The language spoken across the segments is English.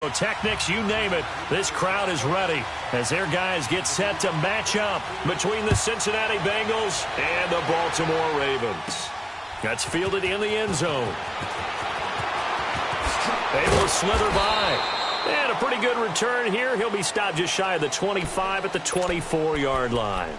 pyrotechnics, you name it. This crowd is ready as their guys get set to match up between the Cincinnati Bengals and the Baltimore Ravens. That's fielded in the end zone. Able to slither by. And a pretty good return here. He'll be stopped just shy of the 25 at the 24-yard line.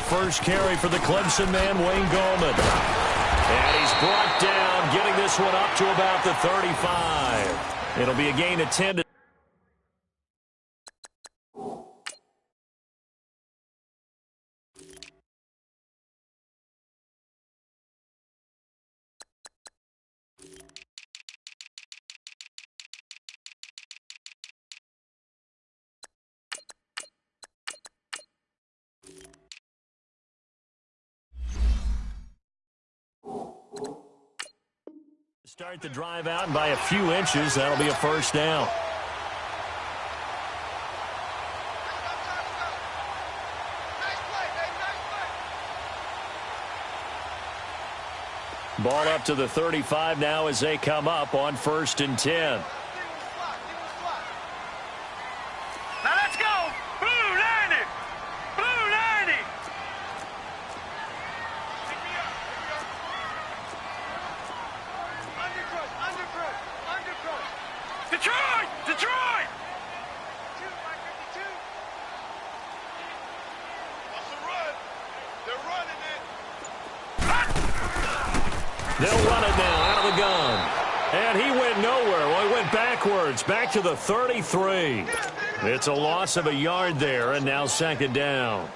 First carry for the Clemson man, Wayne Gallman. And he's brought down, getting this one up to about the 35. It'll be a gain of 10 to start the drive out by a few inches. That'll be a first down. Ball up to the 35 now as they come up on 1st and 10. Now let's go! Blue 90! Blue 90! Detroit! Detroit! What's the run? They're running it. They'll run it now out of the gun. And he went nowhere. Well, he went backwards, back to the 33. It's a loss of a yard there, and now 2nd down.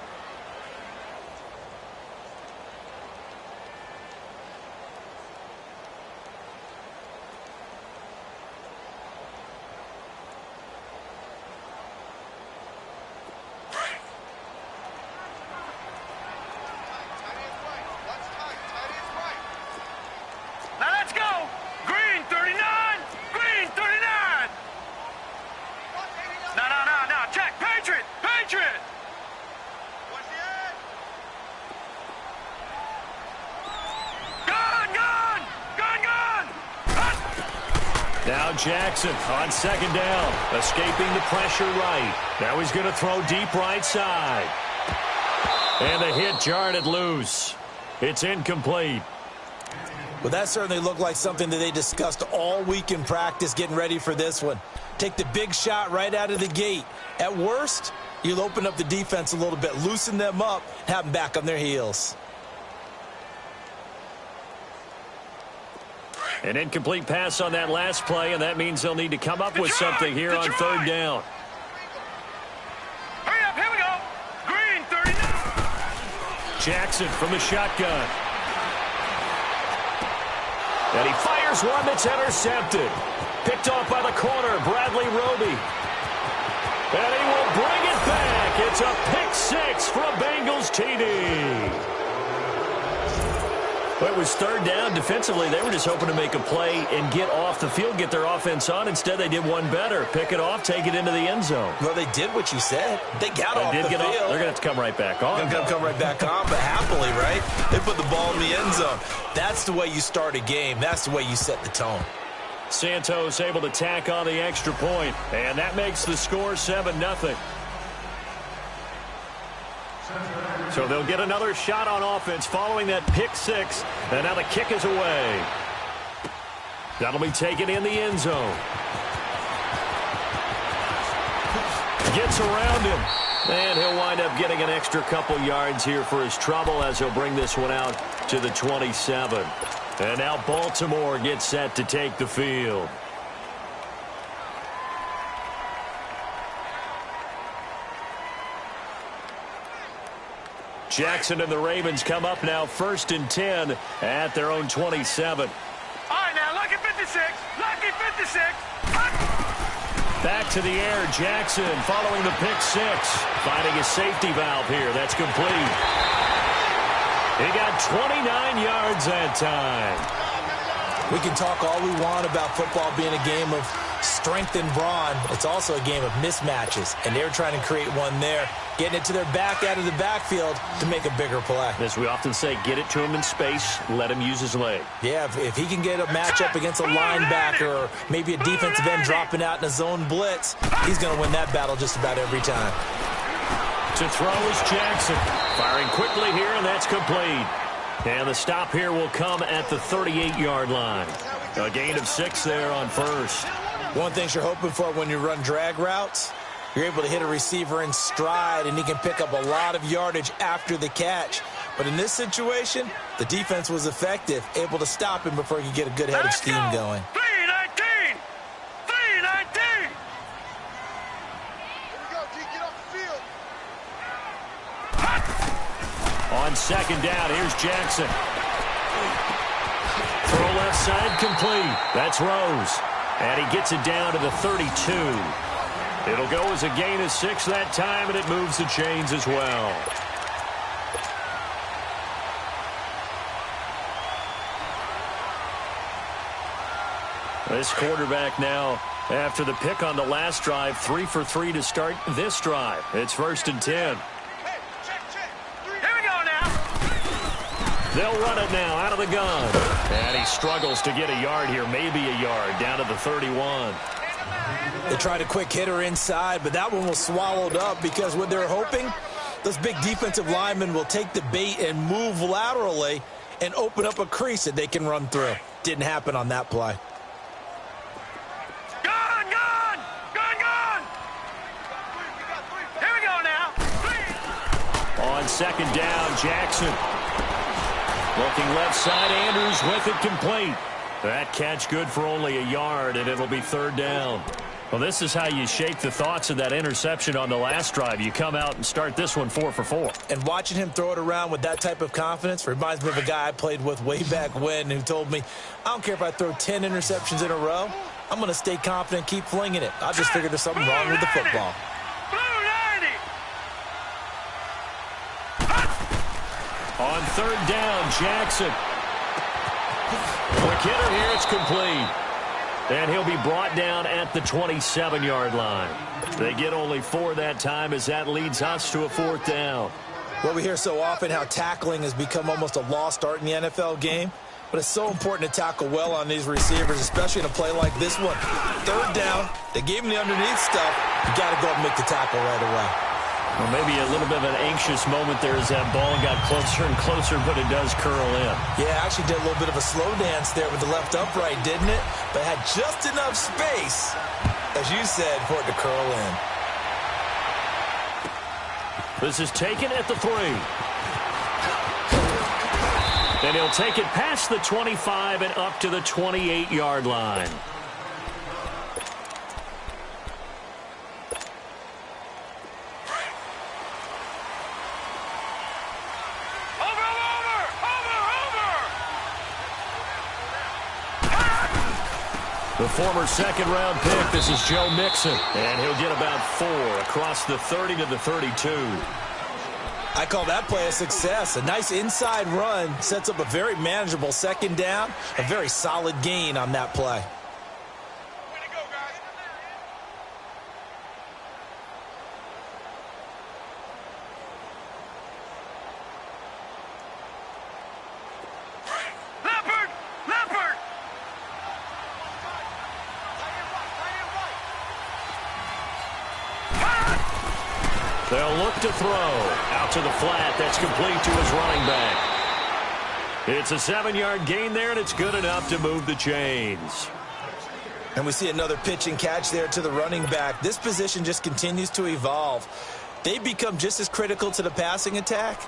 Now Jackson on 2nd down, escaping the pressure right. Now he's going to throw deep right side. And the hit jarred it loose. It's incomplete. Well, that certainly looked like something that they discussed all week in practice getting ready for this one. Take the big shot right out of the gate. At worst, you'll open up the defense a little bit, loosen them up, have them back on their heels. An incomplete pass on that last play, and that means they'll need to come up with something here on 3rd down. Hurry up, here we go. Green, 39. Jackson from the shotgun. And he fires one that's intercepted. Picked off by the corner, Bradley Roby. And he will bring it back. It's a pick six for a Bengals TD. Well, it was 3rd down. Defensively, they were just hoping to make a play and get off the field, get their offense on. Instead, they did one better. Pick it off, take it into the end zone. Well, they did what you said. They got off the field. They're going to have to come right back on. They're going to come right back on, but happily, right? They put the ball in the end zone. That's the way you start a game. That's the way you set the tone. Santos able to tack on the extra point, and that makes the score 7-0. So they'll get another shot on offense following that pick six, and now the kick is away. That'll be taken in the end zone. Gets around him, and he'll wind up getting an extra couple yards here for his trouble as he'll bring this one out to the 27. And now Baltimore gets set to take the field. Jackson and the Ravens come up now 1st and 10 at their own 27. All right, now, lucky 56. Lucky 56. Back to the air, Jackson following the pick six. Finding a safety valve here. That's complete. He got 29 yards that time. We can talk all we want about football being a game of strength and brawn. It's also a game of mismatches, and they're trying to create one there, getting it to their back out of the backfield to make a bigger play. As we often say, get it to him in space, let him use his leg. Yeah, if he can get a matchup against a linebacker or maybe a defensive end dropping out in a zone blitz, he's going to win that battle just about every time. To throw is Jackson. Firing quickly here, and that's complete. And the stop here will come at the 38-yard line. A gain of 6 there on first. One thing you're hoping for when you run drag routes, you're able to hit a receiver in stride, and he can pick up a lot of yardage after the catch. But in this situation, the defense was effective, able to stop him before he could get a good head of steam going. 319! 319! On second down, here's Jackson. Throw left side complete. That's Rose. And he gets it down to the 32. It'll go as a gain of 6 that time, and it moves the chains as well. This quarterback now, after the pick on the last drive, 3 for 3 to start this drive. It's 1st and 10. They'll run it now out of the gun. And he struggles to get a yard here, maybe a yard, down to the 31. They tried a quick hitter inside, but that one was swallowed up because what they're hoping, those big defensive linemen will take the bait and move laterally and open up a crease that they can run through. Didn't happen on that play. Gun! Here we go now. On second down, Jackson. Looking left side, Andrews with it complete. That catch good for only a yard, and it'll be 3rd down. Well, this is how you shake the thoughts of that interception on the last drive. You come out and start this one 4 for 4. And watching him throw it around with that type of confidence reminds me of a guy I played with way back when who told me, I don't care if I throw 10 interceptions in a row, I'm going to stay confident, keep flinging it. I just figured there's something wrong with the football. On 3rd down, Jackson. Quick hitter here, it's complete. And he'll be brought down at the 27-yard line. They get only 4 that time as that leads us to a 4th down. Well, we hear so often how tackling has become almost a lost art in the NFL game. But it's so important to tackle well on these receivers, especially in a play like this one. 3rd down, they gave him the underneath stuff. You got to go and make the tackle right away. Well, maybe a little bit of an anxious moment there as that ball got closer and closer, but it does curl in. Yeah, actually did a little bit of a slow dance there with the left upright, didn't it? But had just enough space, as you said, for it to curl in. This is taken at the 3. And he'll take it past the 25 and up to the 28-yard line. The former second-round pick, this is Joe Mixon. And he'll get about 4 across the 30 to the 32. I call that play a success. A nice inside run sets up a very manageable 2nd down. A very solid gain on that play. They'll look to throw. Out to the flat. That's complete to his running back. It's a 7-yard gain there, and it's good enough to move the chains. And we see another pitch and catch there to the running back. This position just continues to evolve. They become just as critical to the passing attack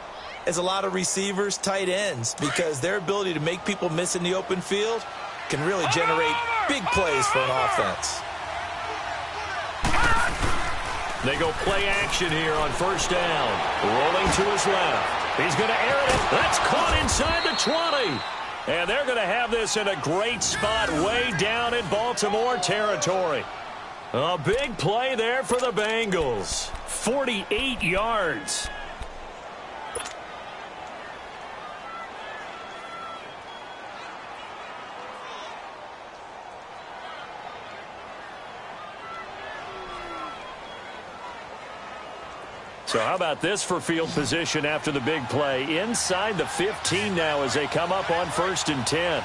as a lot of receivers, tight ends, because their ability to make people miss in the open field can really generate big plays for an offense. They go play action here on 1st down. Rolling to his left. He's going to air it. That's caught inside the 20. And they're going to have this in a great spot way down in Baltimore territory. A big play there for the Bengals. 48 yards. So how about this for field position after the big play? Inside the 15 now as they come up on 1st and 10.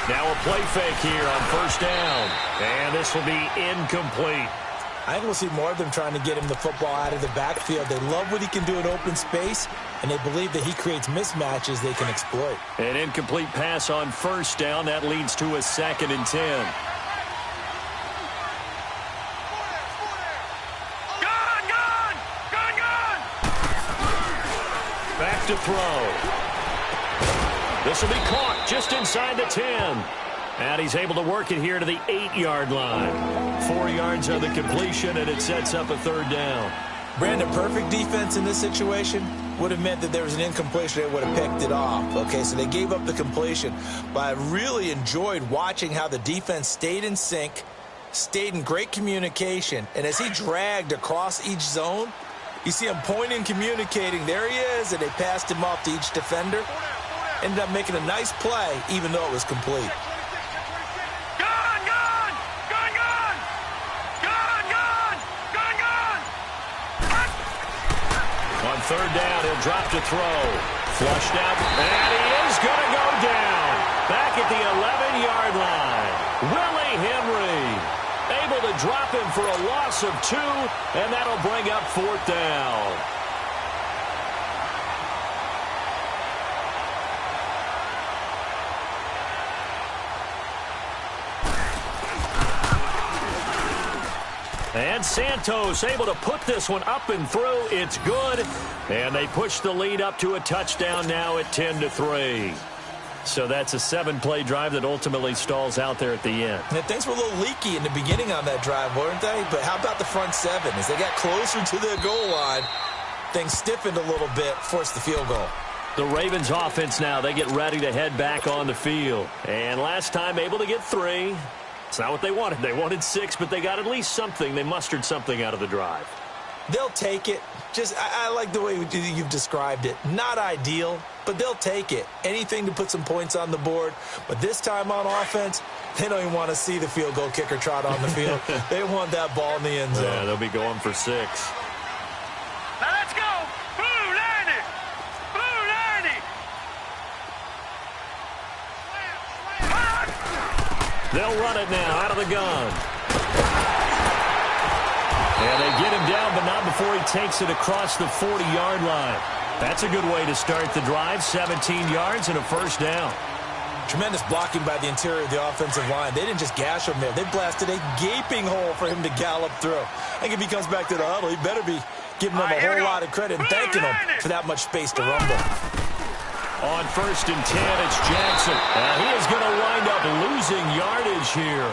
Now a play fake here on 1st down. And this will be incomplete. I think we'll see more of them trying to get him the football out of the backfield. They love what he can do in open space, and they believe that he creates mismatches they can exploit. An incomplete pass on 1st down. That leads to a 2nd and 10. Back to throw. This will be caught just inside the 10. And he's able to work it here to the 8-yard line. 4 yards on the completion, and it sets up a 3rd down. Brandon, perfect defense in this situation would have meant that there was an incompletion. They would have picked it off. Okay, so they gave up the completion. But I really enjoyed watching how the defense stayed in sync, stayed in great communication, and as he dragged across each zone, you see him pointing, communicating. There he is, and they passed him off to each defender. Ended up making a nice play, even though it was complete. On 3rd down, he'll drop to throw. Flushed out, and he is going to go down. Back at the 11-yard line. Willie Henry able to drop him for a loss of 2, and that'll bring up 4th down. And Santos able to put this one up and through. It's good. And they push the lead up to a touchdown now at 10-3. So that's a 7-play drive that ultimately stalls out there at the end. And things were a little leaky in the beginning on that drive, weren't they? But how about the front 7? As they got closer to the goal line, things stiffened a little bit, forced the field goal. The Ravens offense now, they get ready to head back on the field. And last time able to get 3. It's not what they wanted. They wanted 6, but they got at least something. They mustered something out of the drive. They'll take it. I like the way you've described it. Not ideal, but they'll take it. Anything to put some points on the board. But this time on offense, they don't even want to see the field goal kicker trot on the field. They want that ball in the end zone. Yeah, they'll be going for 6. Now let's go. Blue 90. Blue 90. They'll run it now out of the gun. And they get him down, but not before he takes it across the 40-yard line. That's a good way to start the drive. 17 yards and a 1st down. Tremendous blocking by the interior of the offensive line. They didn't just gash him there. They blasted a gaping hole for him to gallop through. I think if he comes back to the huddle, he better be giving them a whole lot of credit and thanking him for that much space to rumble. On 1st and 10, it's Jackson. And he is going to wind up losing yardage here,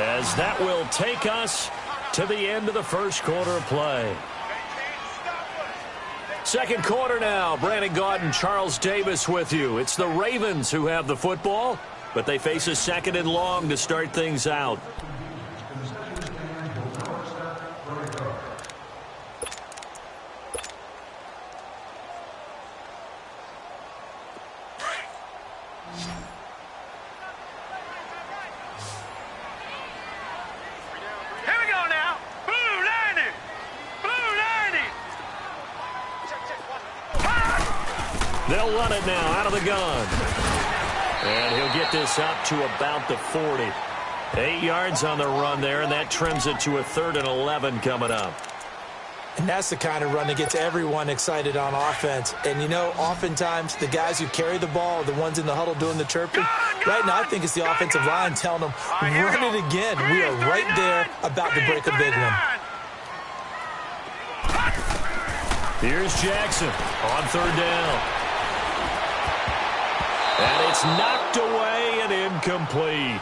as that will take us to the end of the first quarter of play. Second quarter now. Brandon Gaudin and Charles Davis with you. It's the Ravens who have the football, but they face a 2nd and long to start things out. They'll run it now out of the gun. And he'll get this up to about the 40. 8 yards on the run there, and that trims it to a 3rd and 11 coming up. And that's the kind of run that gets everyone excited on offense. And, you know, oftentimes the guys who carry the ball are the ones in the huddle doing the chirping. Right now, I think it's the offensive line telling them, run it again. We are right there about to break a big one. Here's Jackson on 3rd down. And it's knocked away and incomplete.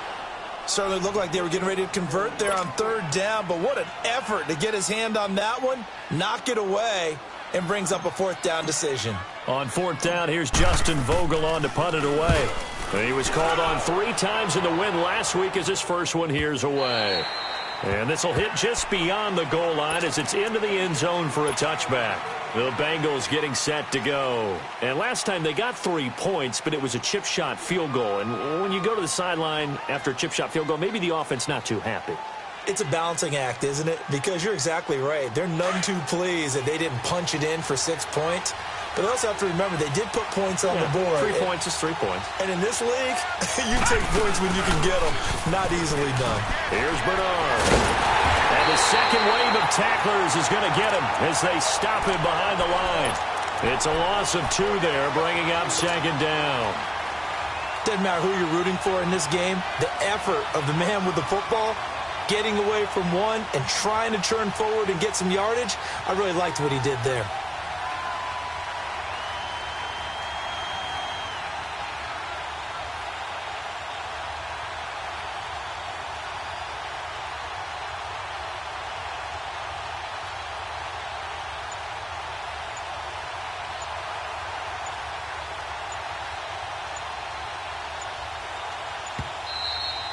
Certainly looked like they were getting ready to convert there on 3rd down, but what an effort to get his hand on that one, knock it away, and brings up a 4th down decision. On 4th down, here's Justin Vogel on to punt it away. He was called on 3 times in the win last week as his first one here's away. And this will hit just beyond the goal line as it's into the end zone for a touchback. The Bengals getting set to go. And last time they got 3 points, but it was a chip shot field goal. And when you go to the sideline after a chip shot field goal, maybe the offense not too happy. It's a balancing act, isn't it? Because you're exactly right. They're none too pleased that they didn't punch it in for 6 points. But they also have to remember they did put points on the board. 3 points is 3 points. And in this league, you take points when you can get them. Not easily done. Here's Bernard. And the second wave of tacklers is going to get him as they stop him behind the line. It's a loss of 2 there, bringing up second down. Doesn't matter who you're rooting for in this game. The effort of the man with the football, getting away from one and trying to turn forward and get some yardage, I really liked what he did there.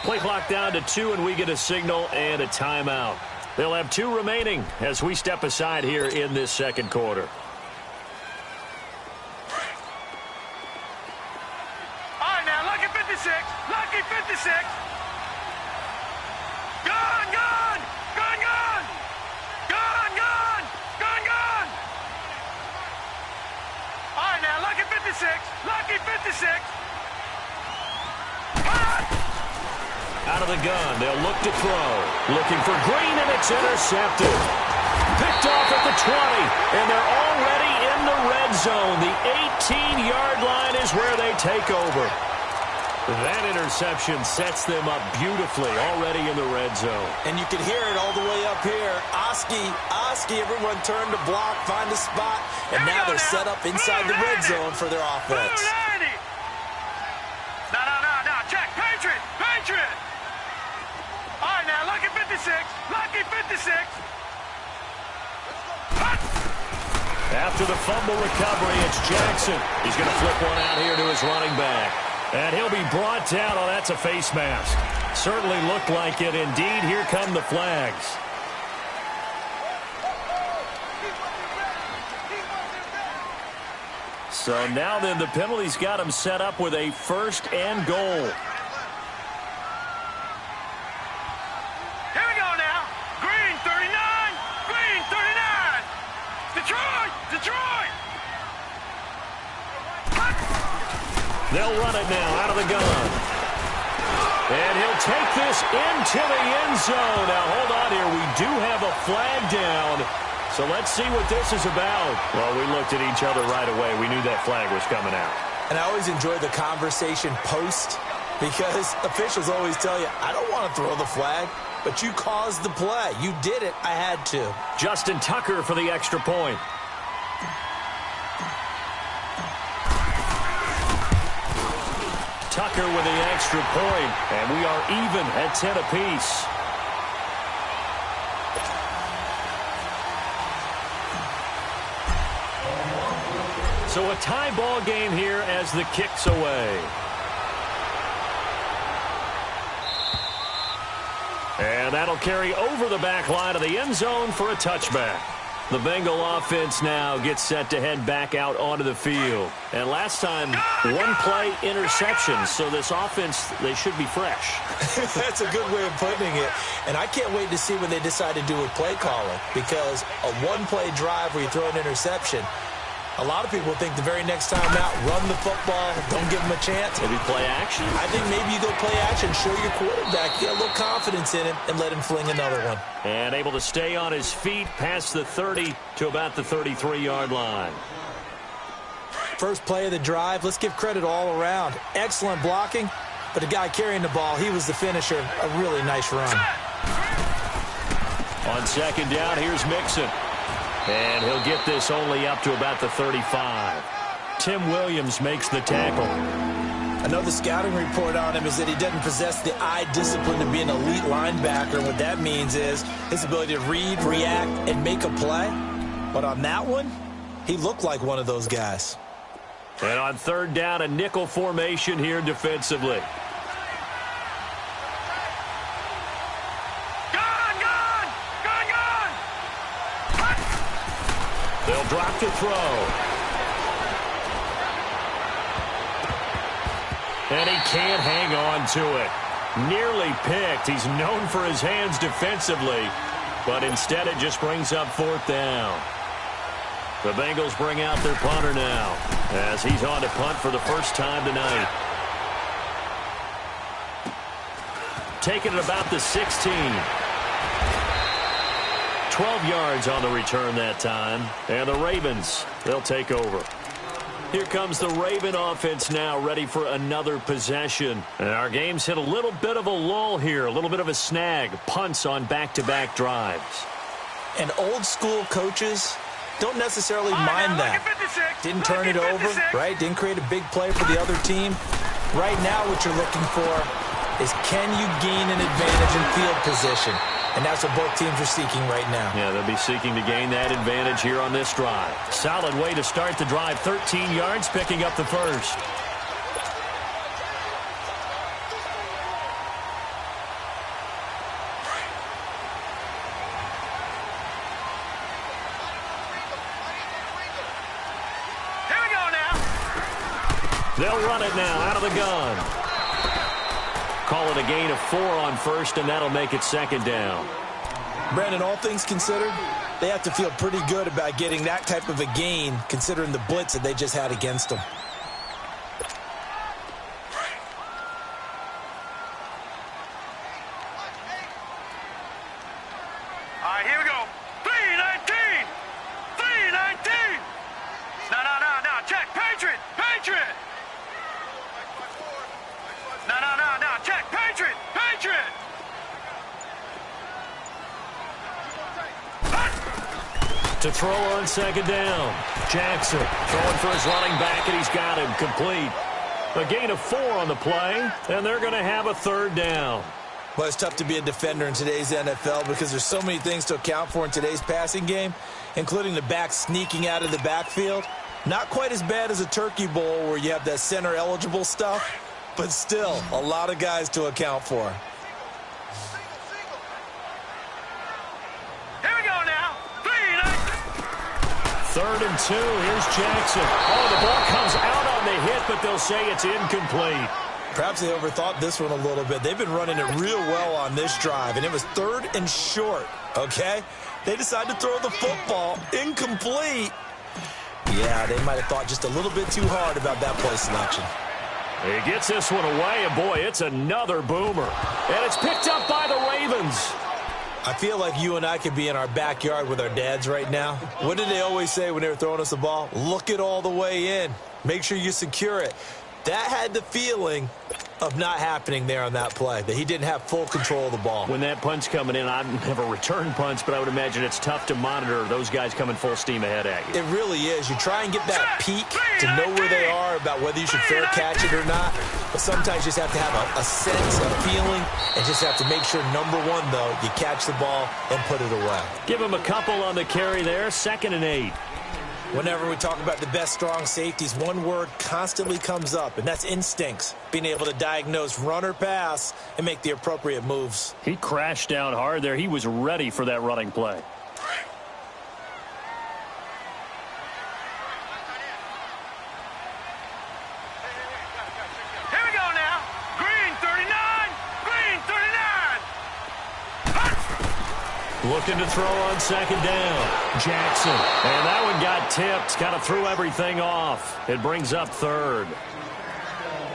Play clock down to 2, and we get a signal and a timeout. They'll have 2 remaining as we step aside here in this second quarter. All right, now, lucky 56. Lucky 56. Gone, gone. Gone, gone. Gone, gone. Gone, gone. All right, now, lucky 56. Lucky 56. Out of the gun, they'll look to throw. Looking for Green, and it's intercepted. Picked off at the 20, and they're already in the red zone. The 18-yard line is where they take over. That interception sets them up beautifully already in the red zone. And you can hear it all the way up here. Oski, everyone turned to block, find a spot, and now they're set up inside the red zone for their offense. No, check, Patriot. All right, now, lucky 56. Lucky 56. After the fumble recovery, it's Jackson. He's going to flip one out here to his running back. And he'll be brought down. Oh, that's a face mask. Certainly looked like it. Indeed, here come the flags. So now then, the penalty's got him set up with a 1st and goal. Here we go now. Green 39. Green 39. Detroit. They'll run it now out of the gun. And he'll take this into the end zone. Now, hold on here. We do have a flag down. So let's see what this is about. Well, we looked at each other right away. We knew that flag was coming out. And I always enjoy the conversation post because officials always tell you, I don't want to throw the flag, but you caused the play. You did it. I had to. Justin Tucker for the extra point. Tucker with the extra point, and we are even at 10 apiece. So a tie ball game here as the kick's away. And that'll carry over the back line of the end zone for a touchback. The Bengal offense now gets set to head back out onto the field. And last time, 1-play interception. So this offense, they should be fresh. That's a good way of putting it. And I can't wait to see when they decide to do with play calling. Because a 1-play drive where you throw an interception, a lot of people think the very next time out, run the football, don't give them a chance. Maybe play action? I think maybe you go play action, show your quarterback, get a little confidence in him, and let him fling another one. And able to stay on his feet past the 30 to about the 33-yard line. First play of the drive, let's give credit all around. Excellent blocking, but the guy carrying the ball, he was the finisher. A really nice run. On second down, here's Mixon. And he'll get this only up to about the 35. Tim Williams makes the tackle. Another scouting report on him is that he doesn't possess the eye discipline to be an elite linebacker. What that means is his ability to read, react, and make a play. But on that one, he looked like one of those guys. And on third down, a nickel formation here defensively. They'll drop to throw. And he can't hang on to it. Nearly picked. He's known for his hands defensively, but instead it just brings up fourth down. The Bengals bring out their punter now as he's on to punt for the first time tonight. Taking it about the 16. 12 yards on the return that time. And the Ravens, they'll take over. Here comes the Raven offense now, ready for another possession. And our game's hit a little bit of a lull here, a little bit of a snag. Punts on back-to-back drives. And old school coaches don't necessarily mind that. Didn't turn it over, right? Didn't create a big play for the other team. Right now what you're looking for is, can you gain an advantage in field position? And that's what both teams are seeking right now. Yeah, they'll be seeking to gain that advantage here on this drive. Solid way to start the drive. 13 yards, picking up the first. Here we go now. They'll run it now out of the gun. Call it a gain of 4 on first, and that'll make it second down. Brandon, all things considered, they have to feel pretty good about getting that type of a gain, considering the blitz that they just had against them. All right, here we go. 319. 319. No. Check. Patriot. Patriot. No. Check. Patriot. Patriot. To throw on second down. Jackson throwing for his running back, and he's got him complete. A gain of 4 on the play, and they're going to have a third down. Well, it's tough to be a defender in today's NFL because there's so many things to account for in today's passing game, including the back sneaking out of the backfield. Not quite as bad as a turkey bowl where you have that center-eligible stuff, but still a lot of guys to account for. Third and 2. Here's Jackson. Oh, the ball comes out on the hit, but they'll say it's incomplete. Perhaps they overthought this one a little bit. They've been running it real well on this drive, and it was third and short, okay? They decided to throw the football incomplete. Yeah, they might have thought just a little bit too hard about that play selection. He gets this one away, and boy, it's another boomer. And it's picked up by the Ravens. I feel like you and I could be in our backyard with our dads right now. What did they always say when they were throwing us the ball? Look it all the way in. Make sure you secure it. That had the feeling of not happening there on that play, that he didn't have full control of the ball. When that punt's coming in, I've never returned punts, but I would imagine it's tough to monitor those guys coming full steam ahead at you. It really is. You try and get that peek to know where they are about whether you should fair catch it or not, but sometimes you just have to have a sense, a feeling, and just have to make sure, number one, though, you catch the ball and put it away. Give him a couple on the carry there, 2nd and 8. Whenever we talk about the best strong safeties, one word constantly comes up, and that's instincts. Being able to diagnose run or pass and make the appropriate moves. He crashed down hard there. He was ready for that running play. Here we go now. Green 39. Green 39. Looking to throw on second down. Jackson. And that one got tipped. Kind of threw everything off. It brings up third.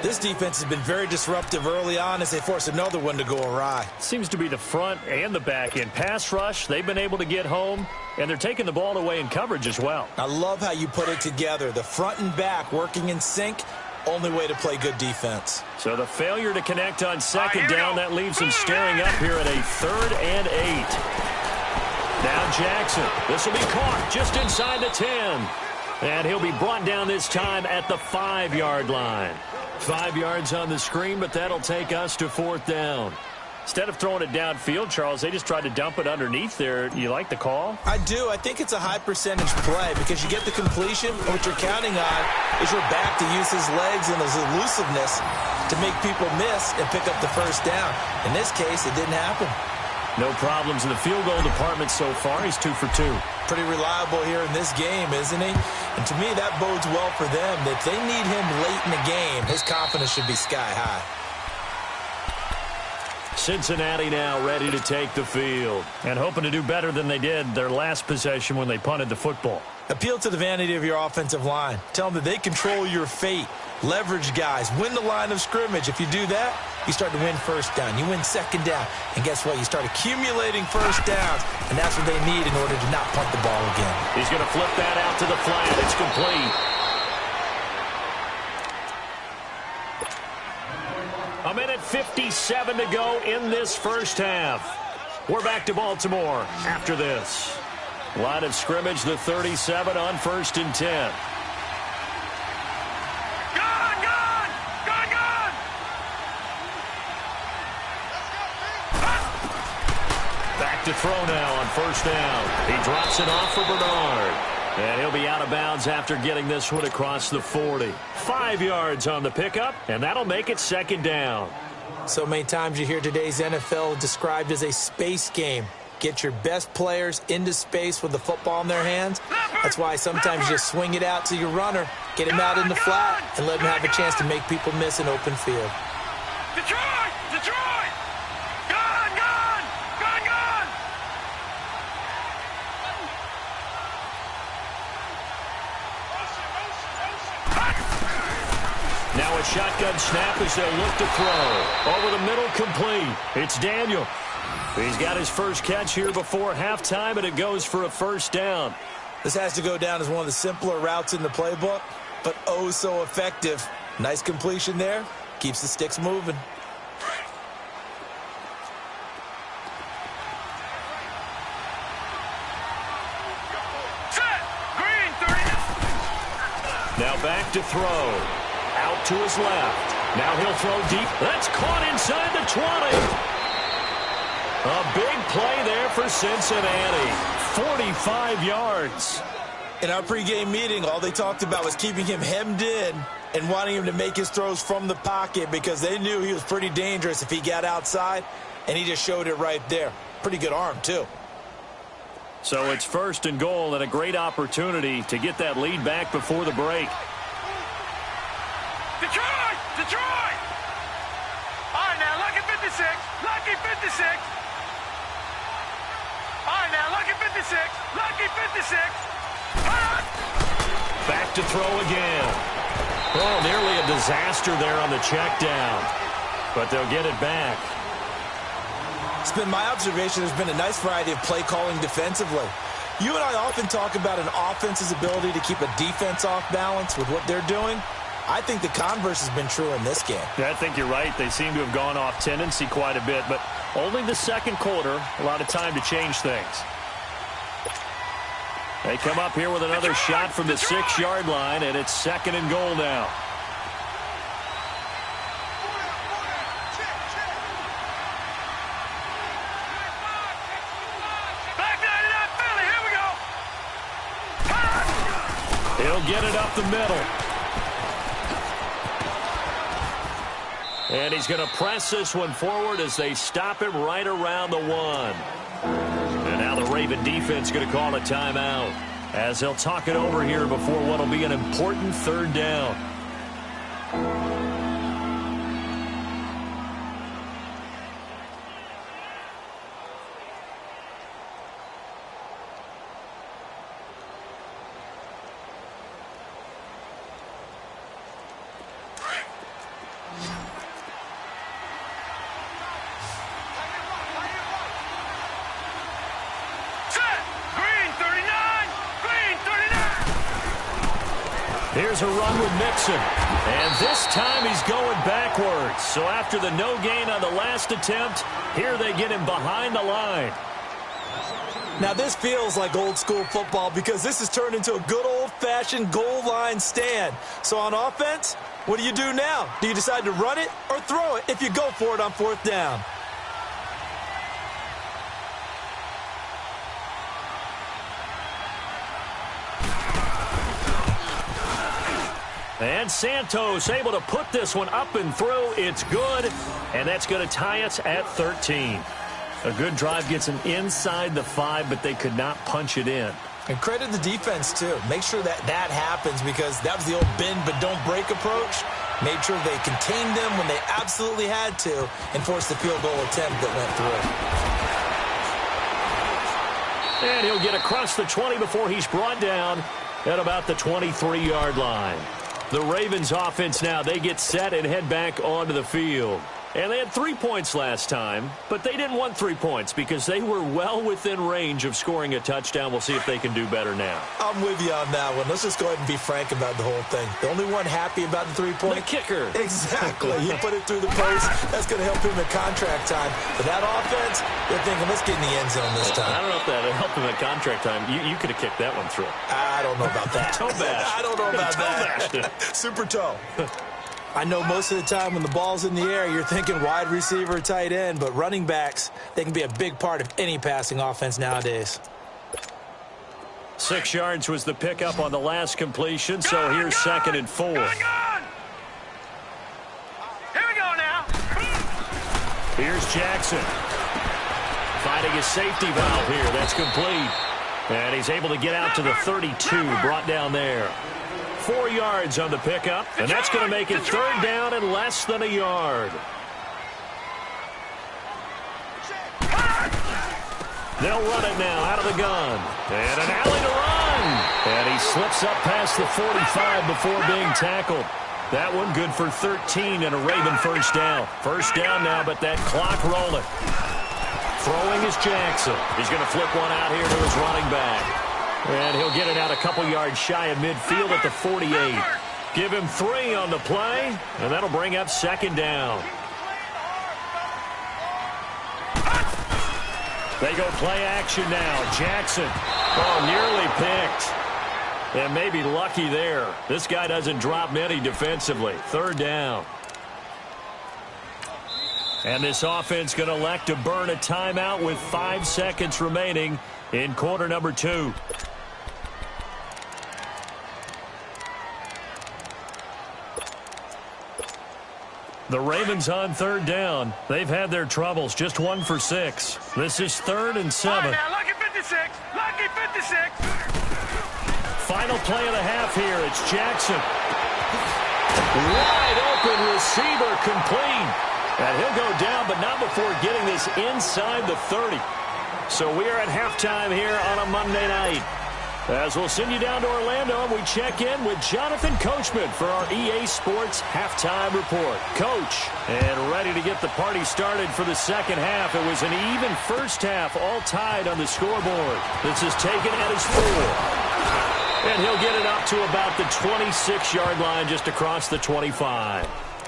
This defense has been very disruptive early on as they force another one to go awry. Seems to be the front and the back end. Pass rush, they've been able to get home, and they're taking the ball away in coverage as well. I love how you put it together. The front and back working in sync. Only way to play good defense. So the failure to connect on second down, that leaves them staring up here at a 3rd and 8. Now Jackson. This will be caught just inside the 10. And he'll be brought down this time at the 5-yard line. 5 yards on the screen, but that'll take us to 4th down. Instead of throwing it downfield, Charles, they just tried to dump it underneath there. You like the call? I do. I think it's a high percentage play because you get the completion, and what you're counting on is your back to use his legs and his elusiveness to make people miss and pick up the first down. In this case, it didn't happen. No problems in the field goal department so far. He's 2 for 2. Pretty reliable here in this game, isn't he? And to me, that bodes well for them. If they need him late in the game, his confidence should be sky high. Cincinnati now ready to take the field and hoping to do better than they did their last possession when they punted the football. Appeal to the vanity of your offensive line. Tell them that they control your fate. Leverage guys. Win the line of scrimmage. If you do that, you start to win first down. You win second down. And guess what? You start accumulating first downs. And that's what they need in order to not punt the ball again. He's going to flip that out to the flat. It's complete. A minute 57 to go in this first half. We're back to Baltimore after this. Line of scrimmage, the 37 on 1st and 10. Back to throw now on 1st down. He drops it off for Bernard. And he'll be out of bounds after getting this one across the 40. 5 yards on the pickup, and that'll make it 2nd down. So many times you hear today's NFL described as a space game. Get your best players into space with the football in their hands. That's why sometimes you just swing it out to your runner, get him out in the flat, and let him have a chance to make people miss an open field. Detroit! Detroit! Gone! Gone! Gone! Gone! Now a shotgun snap as they'll look to throw. Over the middle, complete. It's Daniel. He's got his first catch here before halftime, and it goes for a 1st down. This has to go down as one of the simpler routes in the playbook, but oh so effective. Nice completion there. Keeps the sticks moving. Set! Green, 30. Now back to throw. Out to his left. Now he'll throw deep. That's caught inside the 20. A big play there for Cincinnati. 45 yards. In our pregame meeting, all they talked about was keeping him hemmed in and wanting him to make his throws from the pocket because they knew he was pretty dangerous if he got outside, and he just showed it right there. Pretty good arm, too. So it's 1st and goal and a great opportunity to get that lead back before the break. Detroit! Detroit! All right, now, lucky 56. Lucky 56. All right, now, lucky 56. Lucky 56. Back to throw again. Oh, nearly a disaster there on the check down. But they'll get it back. It's been my observation there's been a nice variety of play calling defensively. You and I often talk about an offense's ability to keep a defense off balance with what they're doing. I think the converse has been true in this game. Yeah, I think you're right. They seem to have gone off tendency quite a bit, but only the 2nd quarter, a lot of time to change things. They come up here with another shot from the 6-yard line, and it's 2nd and goal now. Back 99, Philly, here we go. He'll get it up the middle. And he's going to press this one forward as they stop him right around the 1. And now the Raven defense going to call a timeout as they'll talk it over here before what will be an important 3rd down. Here's a run with Mixon. And this time he's going backwards. So after the no gain on the last attempt, here they get him behind the line. Now this feels like old school football because this has turned into a good old-fashioned goal line stand. So on offense, what do you do now? Do you decide to run it or throw it if you go for it on 4th down? And Santos able to put this one up and through. It's good, and that's going to tie us at 13. A good drive gets them inside the 5, but they could not punch it in. And credit the defense, too. Make sure that happens, because that was the old bend but don't break approach. Made sure they contained them when they absolutely had to and forced the field goal attempt that went through. And he'll get across the 20 before he's brought down at about the 23-yard line. The Ravens offense now, they get set and head back onto the field. And they had 3 points last time, but they didn't want 3 points because they were well within range of scoring a touchdown. We'll see if they can do better now. I'm with you on that one. Let's just go ahead and be frank about the whole thing. The only one happy about the 3-point? The kicker. Exactly. He put it through the post. That's going to help him in contract time. But that offense, they're thinking, let's get in the end zone this time. I don't know if that helped him at contract time. You could have kicked that one through. I don't know about that. Toe bash. I don't know about that. Super toe. I know most of the time when the ball's in the air, you're thinking wide receiver, tight end, but running backs, they can be a big part of any passing offense nowadays. 6 yards was the pickup on the last completion, so here's 2nd and 4. Here we go now. Here's Jackson. Finding his safety valve here. That's complete. And he's able to get out to the 32, brought down there. 4 yards on the pickup, and that's going to make it 3rd down and less than a yard. They'll run it now out of the gun. And an alley to run. And he slips up past the 45 before being tackled. That one good for 13 and a Raven first down. First down now, but that clock rolling. Throwing is Jackson. He's going to flip one out here to his running back. And he'll get it out a couple yards shy of midfield at the 48. Give him 3 on the play, and that'll bring up 2nd down. They go play action now. Jackson. Oh, nearly picked. And maybe lucky there. This guy doesn't drop many defensively. 3rd down. And this offense going to elect to burn a timeout with 5 seconds remaining in quarter number 2. The Ravens on 3rd down. They've had their troubles. Just 1 for 6. This is 3rd and 7. Now, lucky 56. Lucky 56. Final play of the half here. It's Jackson. Wide open receiver complete. And he'll go down, but not before getting this inside the 30. So we are at halftime here on a Monday night. As we'll send you down to Orlando, and we check in with Jonathan Coachman for our EA Sports Halftime Report. Coach, and ready to get the party started for the second half. It was an even first half, all tied on the scoreboard. This is taken at his 4. And he'll get it up to about the 26-yard line, just across the 25.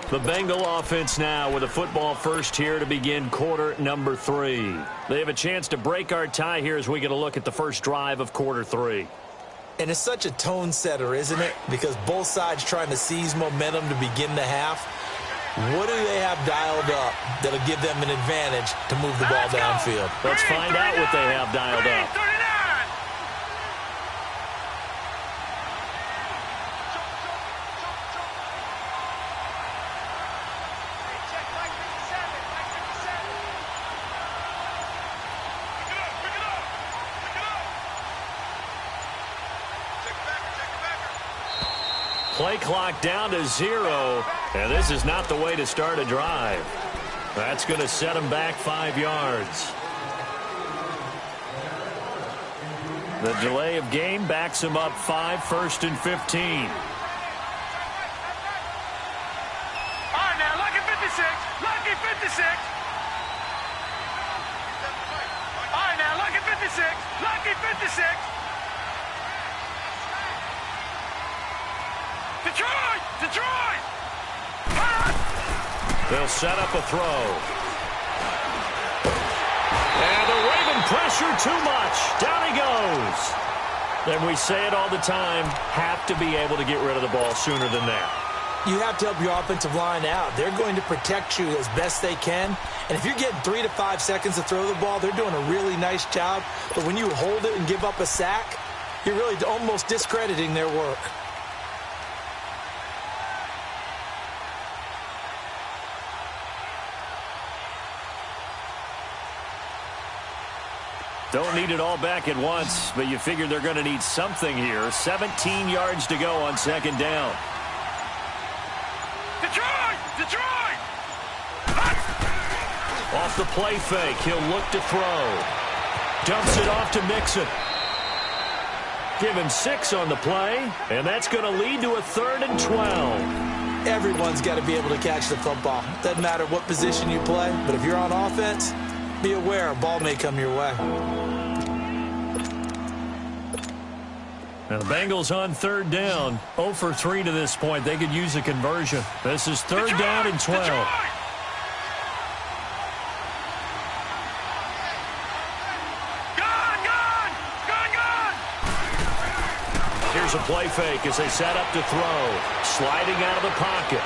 The Bengal offense now with a football first here to begin quarter number 3. They have a chance to break our tie here as we get a look at the first drive of quarter 3. And it's such a tone setter, isn't it? Because both sides trying to seize momentum to begin the half. What do they have dialed up that'll give them an advantage to move the ball downfield? Let's find out what they have dialed up. Play clock down to 0, and this is not the way to start a drive. That's going to set them back 5 yards. The delay of game backs them up 5, 1st and 15. All right, now, lucky 56. Lucky 56. All right, now, lucky 56. Lucky 56. Detroit! Detroit! They'll set up a throw. And the Raven pressure too much. Down he goes. And we say it all the time, have to be able to get rid of the ball sooner than that. You have to help your offensive line out. They're going to protect you as best they can. And if you're getting 3 to 5 seconds to throw the ball, they're doing a really nice job. But when you hold it and give up a sack, you're really almost discrediting their work. Don't need it all back at once, but you figure they're going to need something here. 17 yards to go on second down. Detroit! Detroit! Off the play fake, he'll look to throw. Dumps it off to Mixon. Give him 6 on the play, and that's going to lead to a 3rd and 12. Everyone's got to be able to catch the football. Doesn't matter what position you play, but if you're on offense, be aware a ball may come your way. Now the Bengals on 3rd down. 0 for 3 to this point. They could use a conversion. This is 3rd down and 12. Detroit! Here's a play fake as they set up to throw. Sliding out of the pocket.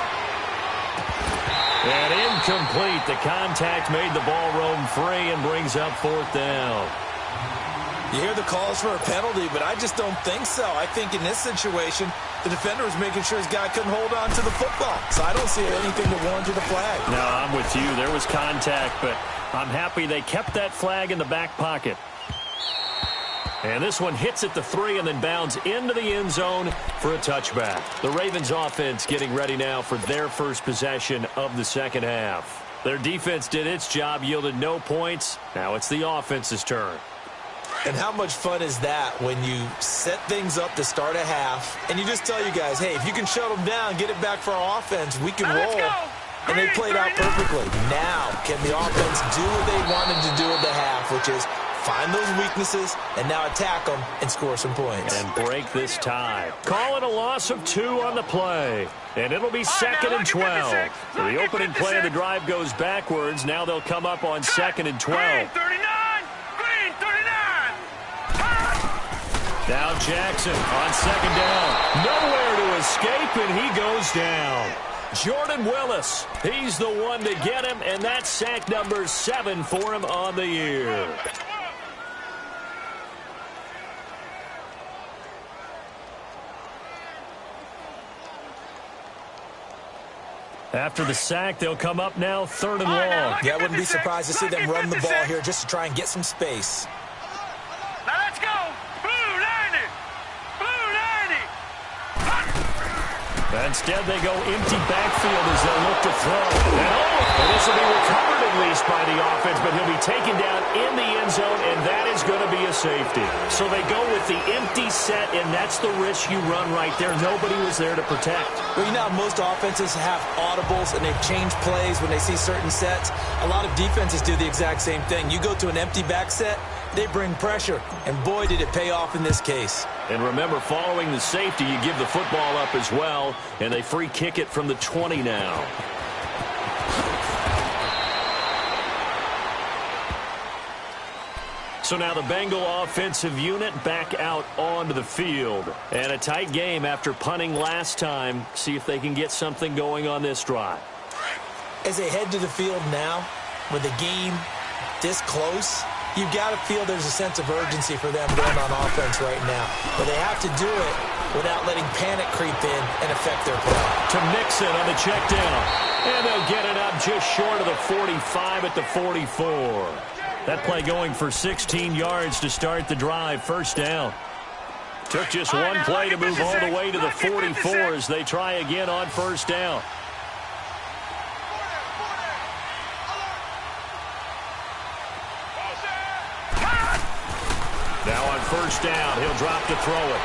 And incomplete. The contact made the ball roam free and brings up 4th down. You hear the calls for a penalty, but I just don't think so. I think in this situation, the defender was making sure his guy couldn't hold on to the football. So I don't see anything that warranted a flag. No, I'm with you. There was contact, but I'm happy they kept that flag in the back pocket. And this one hits at the 3 and then bounds into the end zone for a touchback. The Ravens offense getting ready now for their first possession of the second half. Their defense did its job, yielded no points. Now it's the offense's turn. And how much fun is that when you set things up to start a half and you just tell you guys, hey, if you can shut them down, get it back for our offense, we can roll. And they played out perfectly. Now, can the offense do what they wanted to do at the half, which is find those weaknesses and now attack them and score some points. And break this tie. Call it a loss of 2 on the play. And it'll be 2nd and 12. So the opening play of the drive goes backwards. Now they'll come up on 2nd and 12. Green 39. Now Jackson on 2nd down. Nowhere to escape, and he goes down. Jordan Willis, he's the one to get him, and that's sack number 7 for him on the year. After the sack, they'll come up now 3rd and long. Yeah, I wouldn't be surprised to see them run the ball here just to try and get some space. Now let's go. Blue 90. Blue 90. Instead, they go empty backfield as they look to throw. And this will be recovered at least by the offense, but he'll be taken down in the end zone, and that is going to be a safety. So they go with the empty set, and that's the risk you run right there. Nobody was there to protect. Well, you know how most offenses have audibles, and they've changed plays when they see certain sets. A lot of defenses do the exact same thing. You go to an empty back set, they bring pressure, and boy, did it pay off in this case. And remember, following the safety, you give the football up as well, and they free kick it from the 20 now. So now the Bengal offensive unit back out onto the field. And a tight game after punting last time. See if they can get something going on this drive. As they head to the field now, with the game this close, you've got to feel there's a sense of urgency for them going on offense right now. But they have to do it without letting panic creep in and affect their play. To Mixon on the check down. And they'll get it up just short of the 45 at the 44. That play going for 16 yards to start the drive. 1st down. Took just one play to move all the way to the 44 as they try again on 1st down. Now on 1st down, he'll drop to throw it.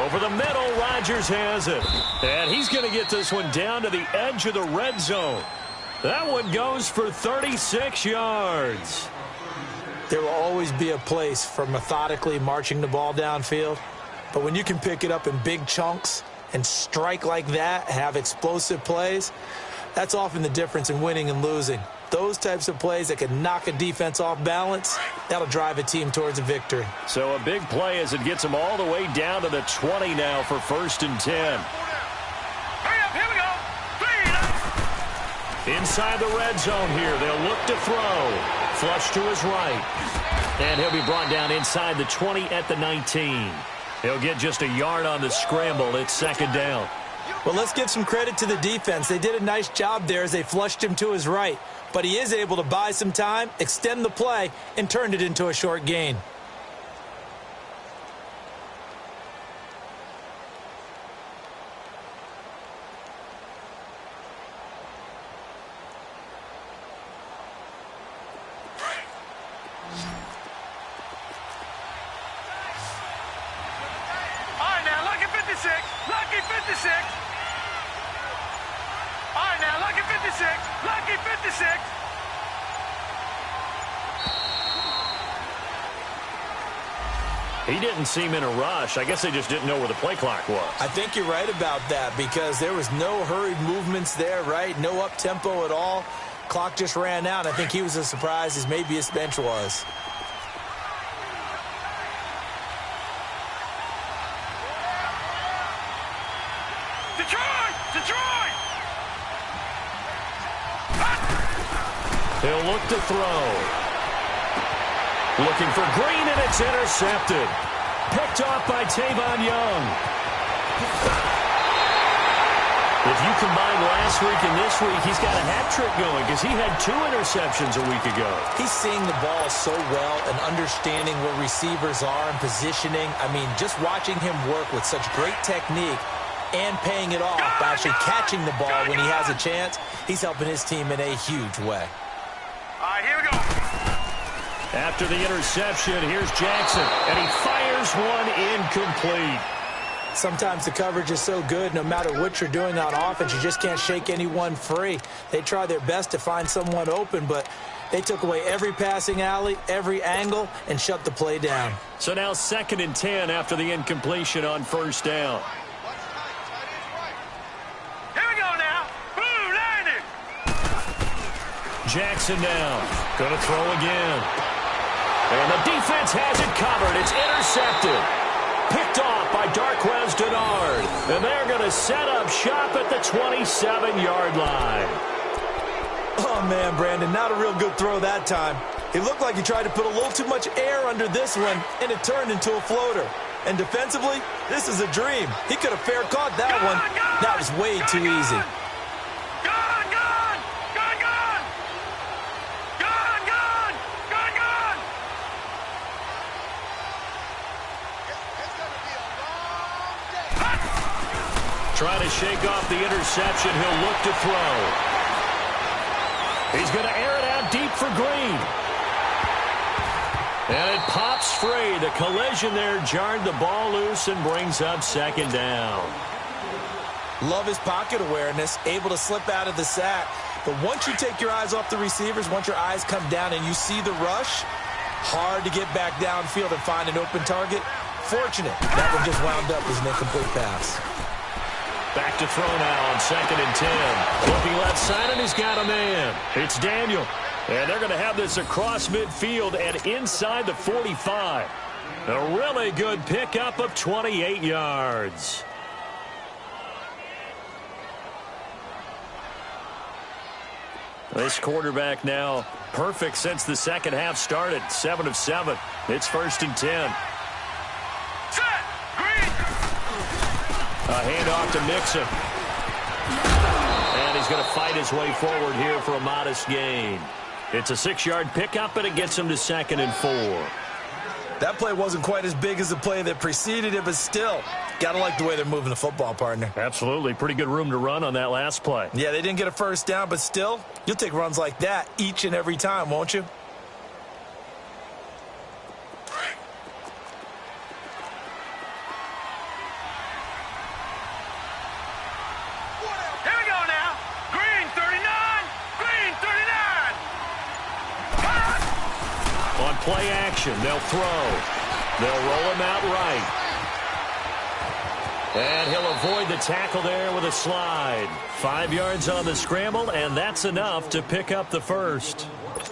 Over the middle, Rodgers has it. And he's going to get this one down to the edge of the red zone. That one goes for 36 yards. There will always be a place for methodically marching the ball downfield. But when you can pick it up in big chunks and strike like that, have explosive plays, that's often the difference in winning and losing. Those types of plays that can knock a defense off balance, that'll drive a team towards a victory. So a big play as it gets them all the way down to the 20 now for 1st and 10. Hurry up, here we go. Inside the red zone here, they'll look to throw. Flush to his right. And he'll be brought down inside the 20 at the 19. He'll get just a yard on the scramble. It's 2nd down. Well, let's give some credit to the defense. They did a nice job there as they flushed him to his right. But he is able to buy some time, extend the play, and turned it into a short gain. Lucky 56. All right, now, lucky 56. Lucky 56. He didn't seem in a rush. I guess they just didn't know where the play clock was. I think you're right about that because there was no hurried movements there, right? No up-tempo at all. Clock just ran out. I think he was as surprised as maybe his bench was. He'll look to throw. Looking for Green, and it's intercepted. Picked off by Tavon Young. If you combine last week and this week, he's got a hat trick going because he had 2 interceptions a week ago. He's seeing the ball so well and understanding where receivers are and positioning. I mean, just watching him work with such great technique and paying it off by actually catching the ball when he has a chance, he's helping his team in a huge way. All right, here we go. After the interception, here's Jackson, and he fires one incomplete. Sometimes the coverage is so good, no matter what you're doing on offense, you just can't shake anyone free. They try their best to find someone open, but they took away every passing alley, every angle, and shut the play down. So now 2nd and 10 after the incompletion on 1st down. Here we go now. Boom, landed. Jackson now. Gonna throw again. And the defense has it covered. It's intercepted. Picked off by Darquez Denard. And they're going to set up shop at the 27-yard line. Oh, man, Brandon, not a real good throw that time. It looked like he tried to put a little too much air under this one, and it turned into a floater. And defensively, this is a dream. He could have fair caught that one. That was way too easy. Trying to shake off the interception. He'll look to throw. He's going to air it out deep for Green. And it pops free. The collision there jarred the ball loose and brings up 2nd down. Love his pocket awareness, able to slip out of the sack. But once you take your eyes off the receivers, once your eyes come down and you see the rush, hard to get back downfield and find an open target. Fortunate that one just wound up as an incomplete pass. Back to throw now on 2nd and 10. Looking left side, and he's got a man. It's Daniel. And they're going to have this across midfield and inside the 45. A really good pickup of 28 yards. This quarterback now perfect since the 2nd half started. 7 of 7. It's 1st and 10. A handoff to Mixon. And he's going to fight his way forward here for a modest gain. It's a 6-yard pickup, and it gets him to 2nd and 4. That play wasn't quite as big as the play that preceded it, but still, got to like the way they're moving the football, partner. Absolutely. Pretty good room to run on that last play. Yeah, they didn't get a 1st down, but still, you'll take runs like that each and every time, won't you? Play action. They'll throw. They'll roll him out right. And he'll avoid the tackle there with a slide. 5 yards on the scramble, and that's enough to pick up the 1st.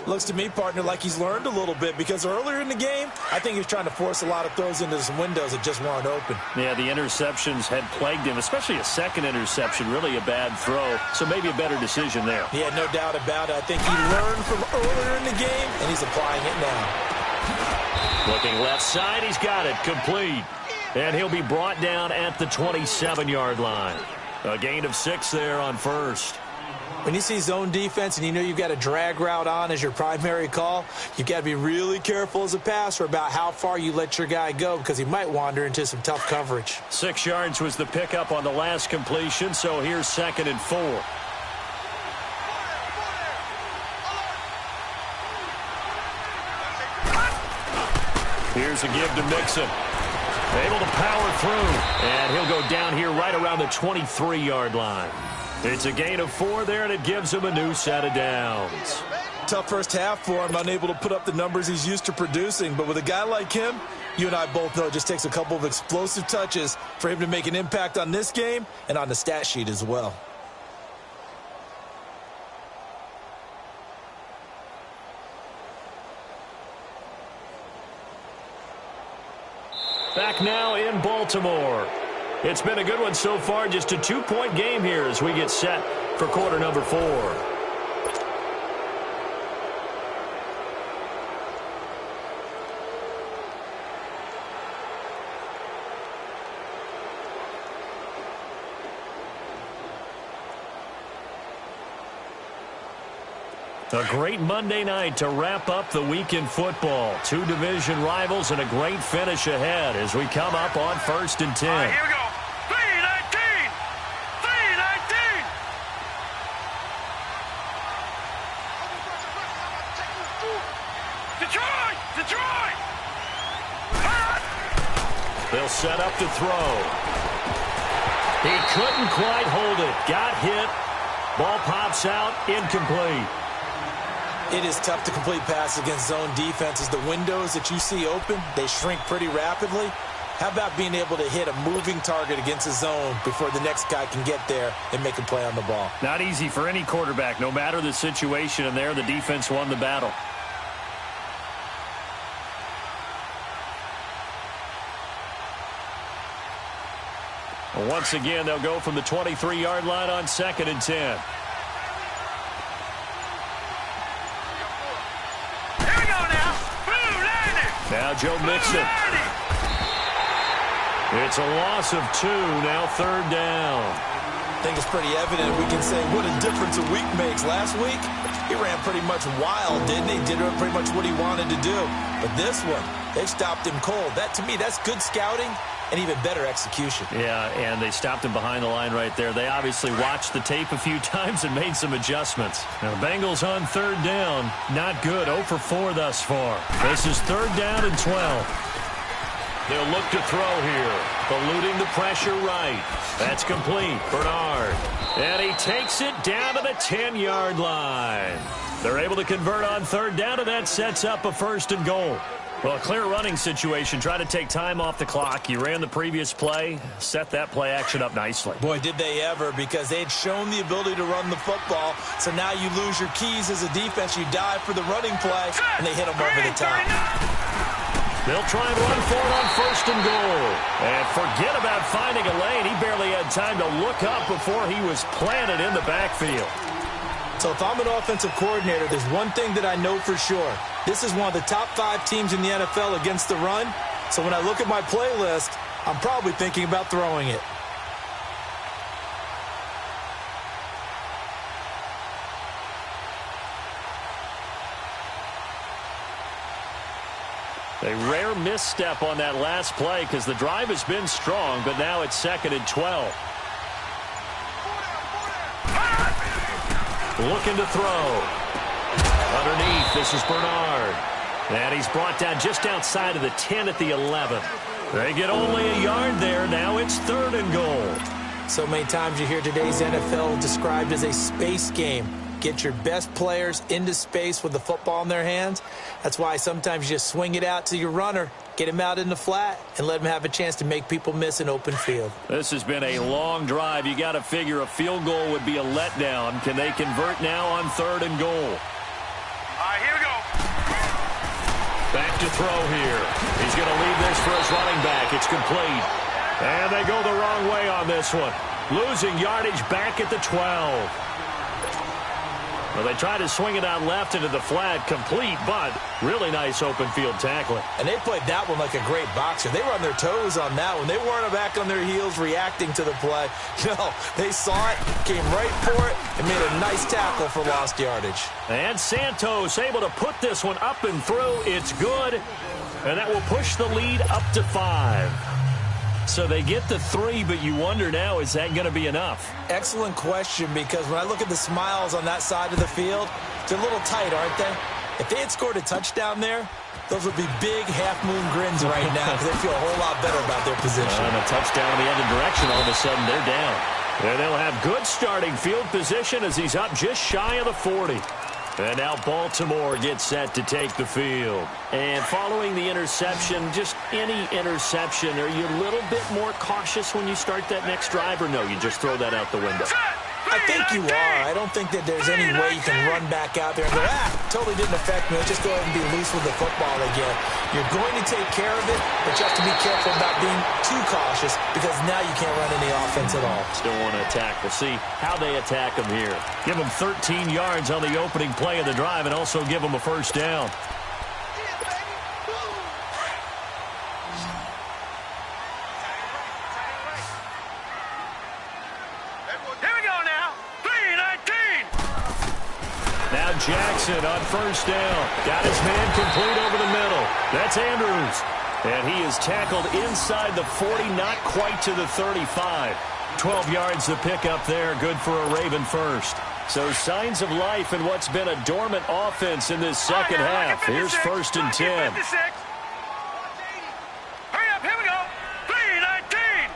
Looks to me, partner, like he's learned a little bit because earlier in the game, I think he was trying to force a lot of throws into some windows that just weren't open. Yeah, the interceptions had plagued him, especially a 2nd interception, really a bad throw. So maybe a better decision there. Yeah, no doubt about it. I think he learned from earlier in the game, and he's applying it now. Looking left side, he's got it complete. And he'll be brought down at the 27-yard line. A gain of 6 there on first. When you see zone defense and you know you've got a drag route on as your primary call, you've got to be really careful as a passer about how far you let your guy go because he might wander into some tough coverage. 6 yards was the pickup on the last completion, so here's 2nd and 4. Here's a give to Mixon. Able to power through, and he'll go down here right around the 23-yard line. It's a gain of 4 there, and it gives him a new set of downs. Tough first half for him, unable to put up the numbers he's used to producing. But with a guy like him, you and I both know it just takes a couple of explosive touches for him to make an impact on this game and on the stat sheet as well. Back now in Baltimore. It's been a good one so far, just a 2-point game here as we get set for quarter number 4. A great Monday night to wrap up the week in football. 2 division rivals and a great finish ahead as we come up on 1st and 10. All right, here we go. 3-19. 3-19. Detroit! Detroit! They'll set up to throw. He couldn't quite hold it. Got hit. Ball pops out. Incomplete. It is tough to complete passes against zone defenses. The windows that you see open, they shrink pretty rapidly. How about being able to hit a moving target against a zone before the next guy can get there and make a play on the ball? Not easy for any quarterback, no matter the situation, and there the defense won the battle. Once again, they'll go from the 23-yard line on 2nd and 10. Now Joe Mixon. It's a loss of 2, now 3rd down. I think it's pretty evident we can say what a difference a week makes. Last week, he ran pretty much wild, didn't he? Did pretty much what he wanted to do. But this one, they stopped him cold. That, to me, that's good scouting and even better execution. Yeah, and they stopped him behind the line right there. They obviously watched the tape a few times and made some adjustments. Now, the Bengals on 3rd down. Not good. 0 for 4 thus far. This is 3rd down and 12. They'll look to throw here. Eluding the pressure right. That's complete. Bernard. And he takes it down to the 10-yard line. They're able to convert on 3rd down, and that sets up a 1st and goal. Well, a clear running situation. Try to take time off the clock. You ran the previous play, set that play action up nicely. Boy, did they ever, because they had shown the ability to run the football. So now you lose your keys as a defense. You dive for the running play, and they hit them over the top. They'll try and run for it on 1st and goal. And forget about finding a lane. He barely had time to look up before he was planted in the backfield. So if I'm an offensive coordinator, there's one thing that I know for sure. This is one of the top 5 teams in the NFL against the run. So when I look at my playlist, I'm probably thinking about throwing it. A rare misstep on that last play because the drive has been strong, but now it's 2nd and 12. Looking to throw. Underneath, this is Bernard. And he's brought down just outside of the 10 at the 11. They get only a yard there. Now it's 3rd and goal. So many times you hear today's NFL described as a space game. Get your best players into space with the football in their hands. That's why sometimes you just swing it out to your runner, get him out in the flat, and let him have a chance to make people miss an open field. This has been a long drive. You got to figure a field goal would be a letdown. Can they convert now on 3rd and goal? All right, here we go. Back to throw here. He's going to leave this for his running back. It's complete. And they go the wrong way on this one. Losing yardage back at the 12. Well, they try to swing it out left into the flat, complete, but really nice open field tackling. And they played that one like a great boxer. They were on their toes on that one. They weren't back on their heels reacting to the play. No, they saw it, came right for it, and made a nice tackle for lost yardage. And Santos able to put this one up and through. It's good, and that will push the lead up to 5. So they get the 3, but you wonder now, is that going to be enough? Excellent question, because when I look at the smiles on that side of the field, they're a little tight, aren't they? If they had scored a touchdown there, those would be big half-moon grins right now because they feel a whole lot better about their position. And a touchdown in the other direction, all of a sudden they're down. And they'll have good starting field position as he's up just shy of the 40. And now Baltimore gets set to take the field. And following the interception, just any interception, are you a little bit more cautious when you start that next drive, or no, you just throw that out the window? I think you are. I don't think that there's any way you can run back out there and go, totally didn't affect me. Let's just go ahead and be loose with the football again. You're going to take care of it, but you have to be careful about being too cautious because now you can't run any offense at all. Still want to attack. We'll see how they attack them here. Give them 13 yards on the opening play of the drive and also give them a first down. Jackson on first down. Got his man complete over the middle. That's Andrews. And he is tackled inside the 40, not quite to the 35. 12 yards to pick up there. Good for a Raven first. So signs of life in what's been a dormant offense in this second half. Here's 1st and 10. Hurry up, here we go. 3-19.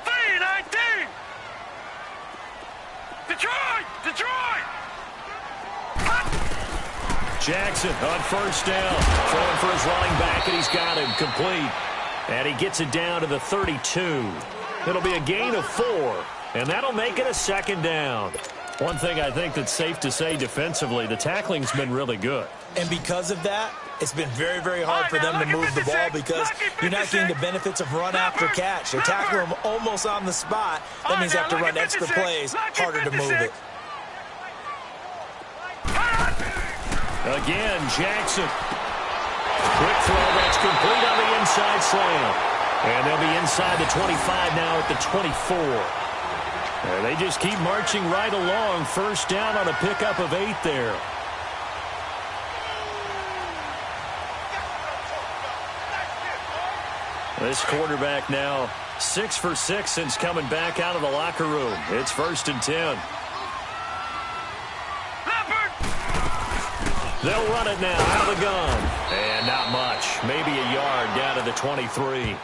3-19. Detroit! Jackson on first down. Throwing for his running back, and he's got him complete. And he gets it down to the 32. It'll be a gain of 4, and that'll make it a second down. One thing I think that's safe to say defensively, the tackling's been really good. And because of that, it's been very, very hard for them to move the ball because you're not getting the benefits of run after catch. They tackle them almost on the spot. That means they have to run extra plays, harder to move it. Again, Jackson. Quick throw, that's complete on the inside slant. And they'll be inside the 25 now at the 24. And they just keep marching right along. First down on a pickup of 8 there. This quarterback now 6 for 6 since coming back out of the locker room. It's 1st and 10. They'll run it now out of the gun. And not much. Maybe a yard down to the 23.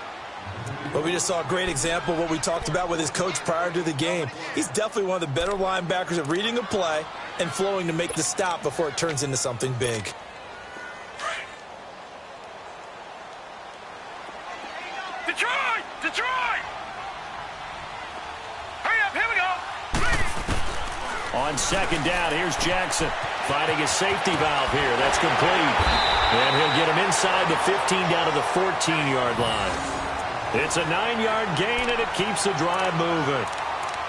But we just saw a great example of what we talked about with his coach prior to the game. He's definitely one of the better linebackers at reading a play and flowing to make the stop before it turns into something big. Detroit! Hurry up, here we go. On second down, here's Jackson. Finding his safety valve here. That's complete. And he'll get him inside the 15 down to the 14-yard line. It's a 9-yard gain, and it keeps the drive moving.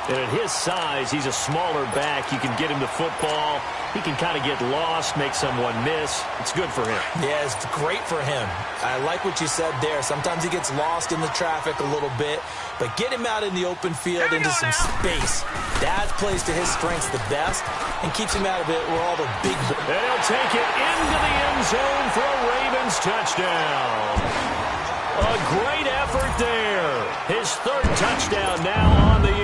And at his size, he's a smaller back. You can get him the football. He can kind of get lost, make someone miss. It's good for him. Yeah, it's great for him. I like what you said there. Sometimes he gets lost in the traffic a little bit, but get him out in the open field into some space. That plays to his strengths the best and keeps him out of it where all the big... And he'll take it into the end zone for a Ravens touchdown. A great effort there. His 3rd touchdown now on the year.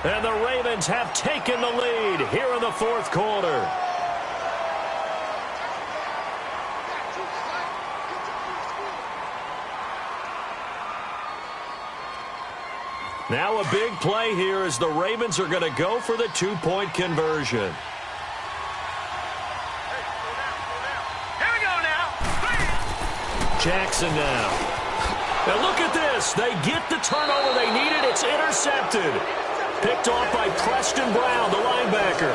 And the Ravens have taken the lead here in the 4th quarter. Now a big play here as the Ravens are going to go for the 2-point conversion. Here we go now. Jackson now. Now look at this. They get the turnover they needed. It's intercepted. Picked off by Preston Brown, the linebacker.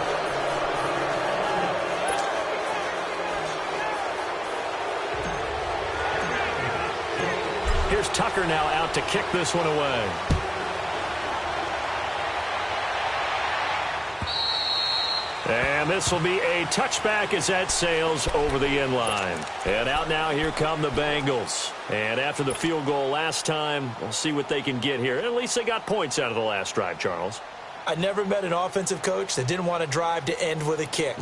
Here's Tucker now out to kick this one away. And And this will be a touchback as that sails over the end line. And out now, here come the Bengals. And after the field goal last time, we'll see what they can get here. At least they got points out of the last drive, Charles. I never met an offensive coach that didn't want to drive to end with a kick.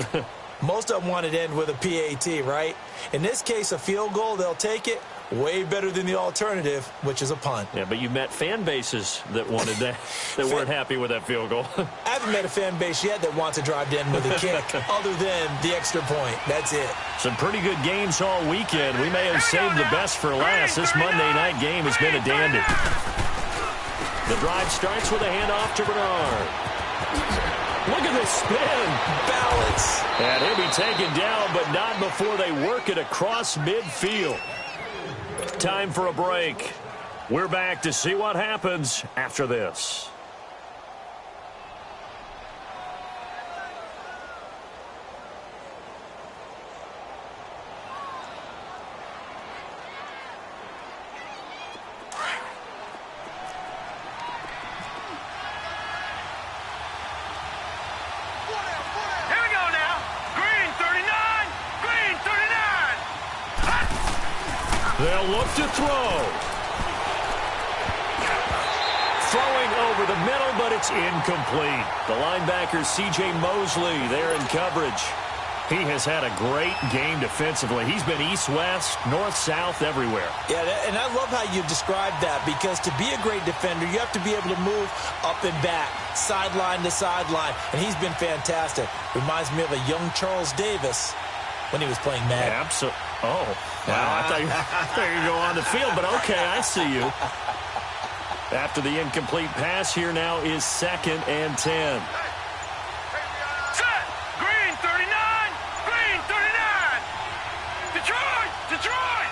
Most of them wanted to end with a PAT, right? In this case, a field goal, they'll take it. Way better than the alternative, which is a punt. Yeah, but you met fan bases that wanted that, that weren't happy with that field goal. I haven't met a fan base yet that wants to drive to end with a kick, other than the extra point. That's it. Some pretty good games all weekend. We may have saved the best for last. This Monday night game has been a dandy. The drive starts with a handoff to Bernard. Look at this spin. Balance. And he'll be taken down, but not before they work it across midfield. Time for a break. We're back to see what happens after this. They'll look to throw. Throwing over the middle, but it's incomplete. The linebacker, C.J. Mosley, there in coverage. He has had a great game defensively. He's been east-west, north-south, everywhere. Yeah, and I love how you described that, because to be a great defender, you have to be able to move up and back, sideline to sideline, and he's been fantastic. Reminds me of a young Charles Davis when he was playing Madden. Absolutely. Oh, wow. I thought you were go on the field, but okay, I see you. After the incomplete pass, here now is 2nd and 10. Set! Green 39! Green 39! Detroit! Detroit!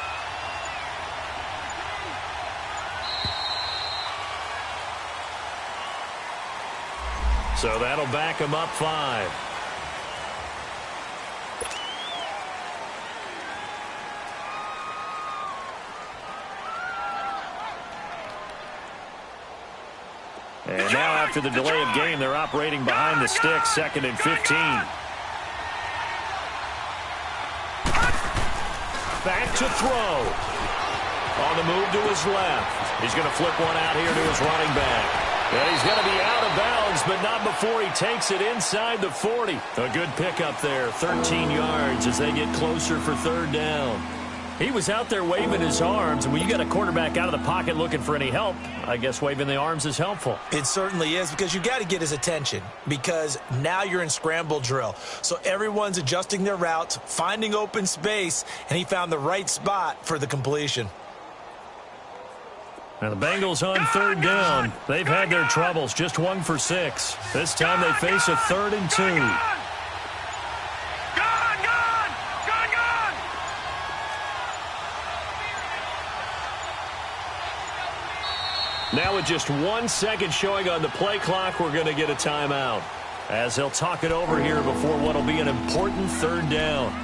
So that'll back him up 5. And now after the delay of game, they're operating behind the sticks, 2nd and 15. Back to throw. On the move to his left. He's going to flip one out here to his running back. And he's going to be out of bounds, but not before he takes it inside the 40. A good pickup there, 13 yards as they get closer for 3rd down. He was out there waving his arms, and when you got a quarterback out of the pocket looking for any help, I guess waving the arms is helpful. It certainly is, because you got to get his attention, because now you're in scramble drill. So everyone's adjusting their routes, finding open space, and he found the right spot for the completion. Now the Bengals on 3rd down. They've had their troubles, just 1 for 6. This time they face a 3rd and 2. Now with just 1 second showing on the play clock, we're going to get a timeout, as they'll talk it over here before what will be an important 3rd down.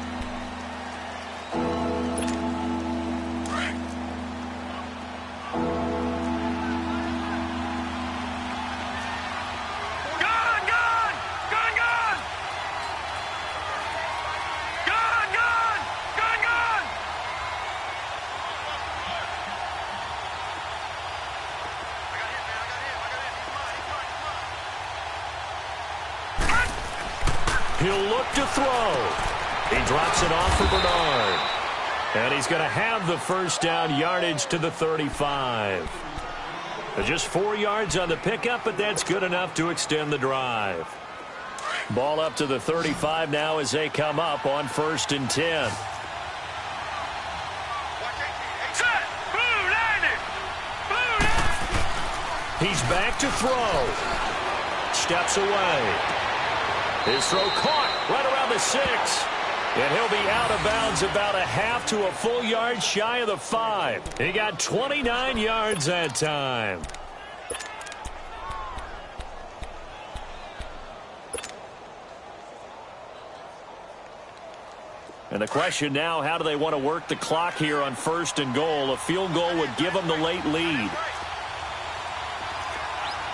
He'll look to throw. He drops it off for Bernard. And he's going to have the 1st down, yardage to the 35. Just 4 yards on the pickup, but that's good enough to extend the drive. Ball up to the 35 now as they come up on 1st and 10. He's back to throw. Steps away. His throw caught right around the 6. And he'll be out of bounds about a half to a full yard shy of the 5. He got 29 yards that time. And the question now, how do they want to work the clock here on 1st and goal? A field goal would give them the late lead.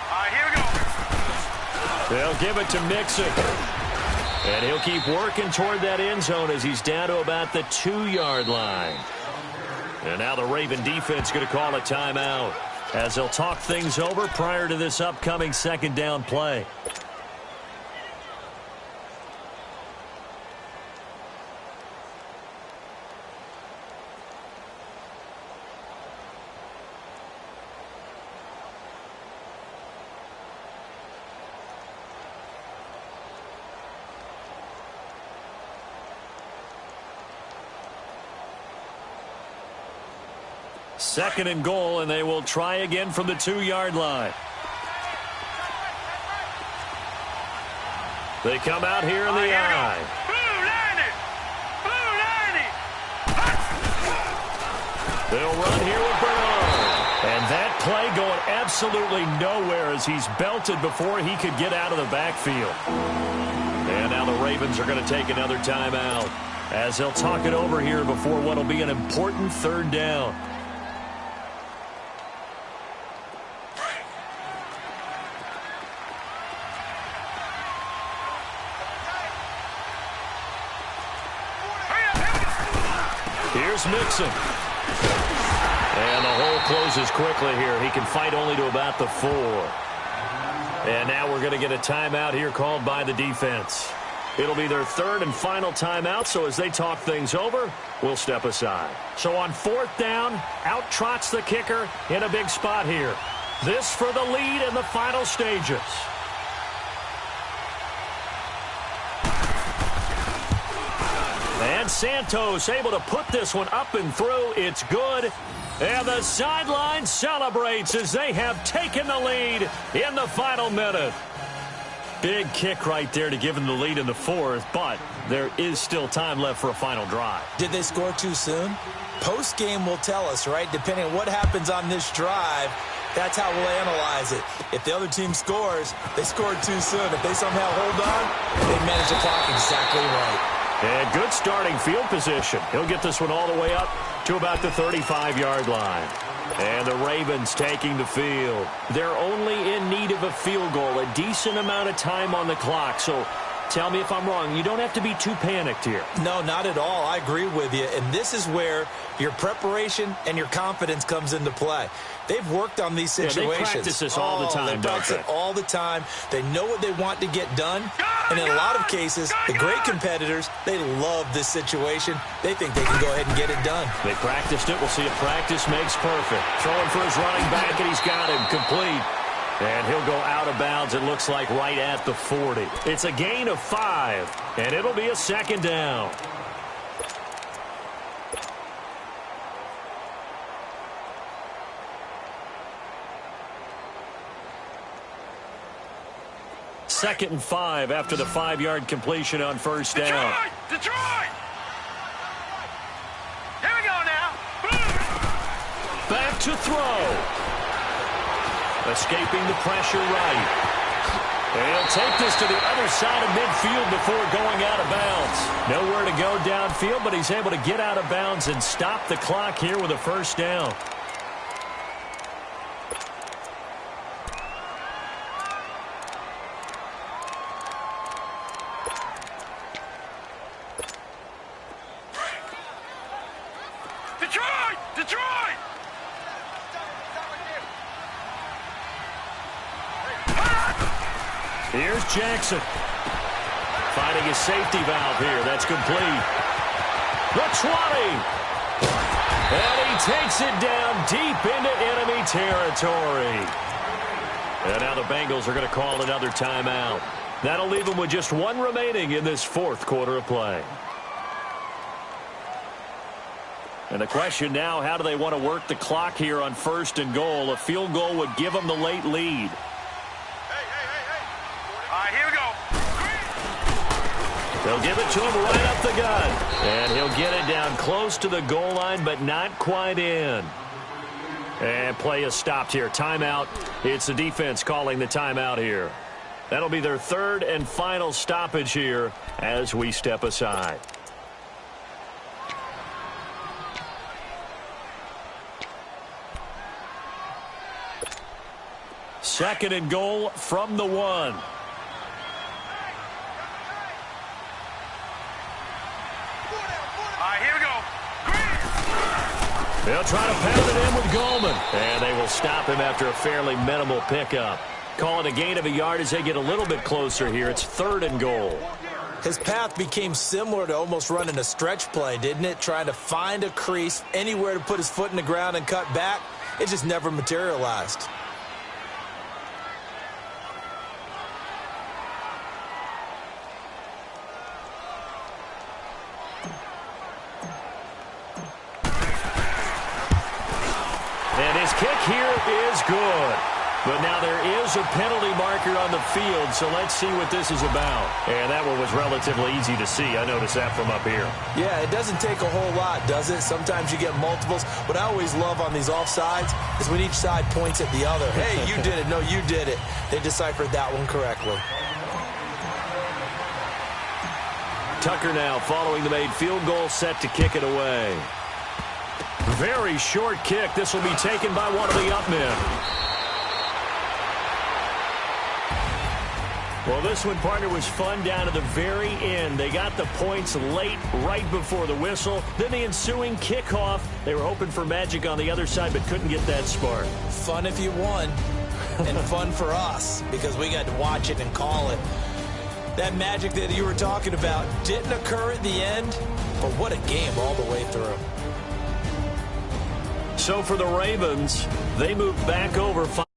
All right, here we go. They'll give it to Mixon. And he'll keep working toward that end zone as he's down to about the 2-yard line. And now the Raven defense going to call a timeout as they'll talk things over prior to this upcoming second down play. Second and goal, and they will try again from the 2-yard line. They come out here in the I. They'll run here with Bernard. And that play going absolutely nowhere as he's belted before he could get out of the backfield. And now the Ravens are going to take another timeout as they'll talk it over here before what will be an important third down. Here's Mixon. And the hole closes quickly here. He can fight only to about the 4. And now we're going to get a timeout here called by the defense. It'll be their third and final timeout, so as they talk things over, we'll step aside. So on 4th down, out trots the kicker in a big spot here. This for the lead in the final stages. And Santos able to put this one up and through. It's good. And the sideline celebrates as they have taken the lead in the final minute. Big kick right there to give them the lead in the 4th, but there is still time left for a final drive. Did they score too soon? Post-game will tell us, right? Depending on what happens on this drive, that's how we'll analyze it. If the other team scores, they scored too soon. If they somehow hold on, they manage the clock exactly right. And good starting field position. He'll get this one all the way up to about the 35-yard line. And the Ravens taking the field. They're only in need of a field goal, a decent amount of time on the clock. So tell me if I'm wrong. You don't have to be too panicked here. No, not at all. I agree with you. And this is where your preparation and your confidence comes into play. They've worked on these situations. Yeah, they practice this all the time, they practice it all the time. They know what they want to get done. And in a lot of cases, the great competitors, they love this situation. They think they can go ahead and get it done. They practiced it. We'll see if practice makes perfect. Throwing for his running back, and he's got him complete. And he'll go out of bounds, it looks like, right at the 40. It's a gain of 5, and it'll be a second down. Second and 5 after the 5-yard completion on first down. Detroit! Here we go now. Back to throw. Escaping the pressure right. And he'll take this to the other side of midfield before going out of bounds. Nowhere to go downfield, but he's able to get out of bounds and stop the clock here with a first down. Detroit! Here's Jackson. Finding his safety valve here. That's complete. The 20. And he takes it down deep into enemy territory. And now the Bengals are going to call another timeout. That'll leave them with just one remaining in this 4th quarter of play. And the question now, how do they want to work the clock here on 1st and goal? A field goal would give them the late lead. All right, here we go. They'll give it to him right up the gut. And he'll get it down close to the goal line, but not quite in. And play is stopped here. Timeout. It's the defense calling the timeout here. That'll be their 3rd and final stoppage here as we step aside. Second and goal from the 1. They'll try to pound it in with Goldman. And they will stop him after a fairly minimal pickup. Call it a gain of a yard as they get a little bit closer here. It's 3rd and goal. His path became similar to almost running a stretch play, didn't it? Trying to find a crease, anywhere to put his foot in the ground and cut back. It just never materialized. And his kick here is good. But now there is a penalty marker on the field, so let's see what this is about. And that one was relatively easy to see. I noticed that from up here. Yeah, it doesn't take a whole lot, does it? Sometimes you get multiples. What I always love on these offsides is when each side points at the other. Hey, you did it. No, you did it. They deciphered that one correctly. Tucker now following the made field goal, set to kick it away. Very short kick. This will be taken by one of the up men. Well, this one, partner, was fun down to the very end. They got the points late, right before the whistle. Then the ensuing kickoff. They were hoping for magic on the other side, but couldn't get that spark. Fun if you won, and fun for us, because we got to watch it and call it. That magic that you were talking about didn't occur at the end, but what a game all the way through. So for the Ravens, they move back over 5.